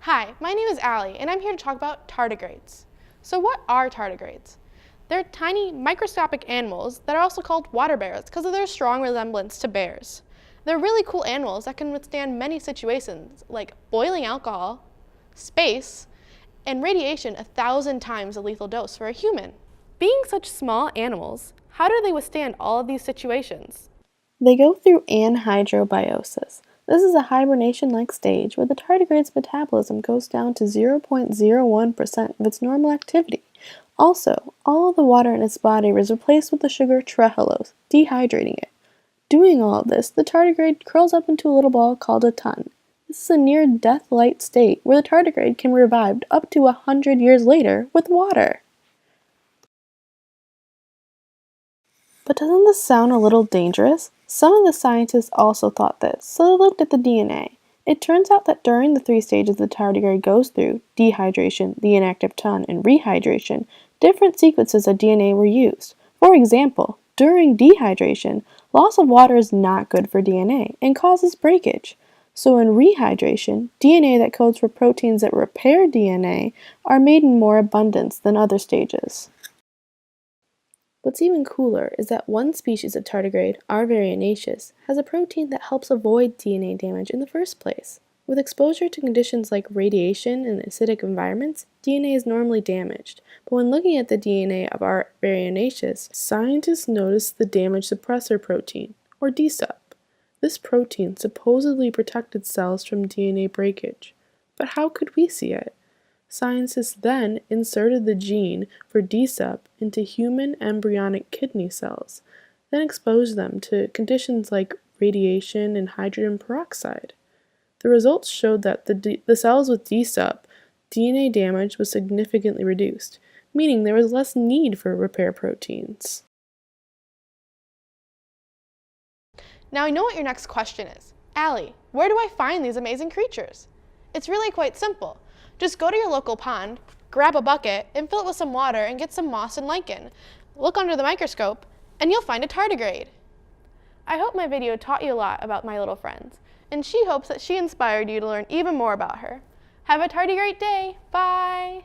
Hi, my name is Allie, and I'm here to talk about tardigrades. So what are tardigrades? They're tiny microscopic animals that are also called water bears because of their strong resemblance to bears. They're really cool animals that can withstand many situations like boiling alcohol, space, and radiation 1,000 times a lethal dose for a human. Being such small animals, how do they withstand all of these situations? They go through anhydrobiosis. This is a hibernation-like stage where the tardigrade's metabolism goes down to 0.01% of its normal activity. Also, all of the water in its body is replaced with the sugar trehalose, dehydrating it. Doing all of this, the tardigrade curls up into a little ball called a ton. This is a near-death-like state where the tardigrade can be revived up to 100 years later with water. But doesn't this sound a little dangerous? Some of the scientists also thought this, so they looked at the DNA. It turns out that during the 3 stages the tardigrade goes through, dehydration, the inactive ton, and rehydration, different sequences of DNA were used. For example, during dehydration, loss of water is not good for DNA and causes breakage. So in rehydration, DNA that codes for proteins that repair DNA are made in more abundance than other stages. What's even cooler is that one species of tardigrade, R. varianaceus, has a protein that helps avoid DNA damage in the first place. With exposure to conditions like radiation and acidic environments, DNA is normally damaged, but when looking at the DNA of R. varianaceus, scientists noticed the damage suppressor protein, or DSUP. This protein supposedly protected cells from DNA breakage. But how could we see it? Scientists then inserted the gene for DSUP into human embryonic kidney cells, then exposed them to conditions like radiation and hydrogen peroxide. The results showed that the cells with DSUP, DNA damage was significantly reduced, meaning there was less need for repair proteins. Now I know what your next question is. Allie, where do I find these amazing creatures? It's really quite simple. Just go to your local pond, grab a bucket, and fill it with some water and get some moss and lichen. Look under the microscope, and you'll find a tardigrade. I hope my video taught you a lot about my little friends, and she hopes that she inspired you to learn even more about her. Have a tardigrade day. Bye!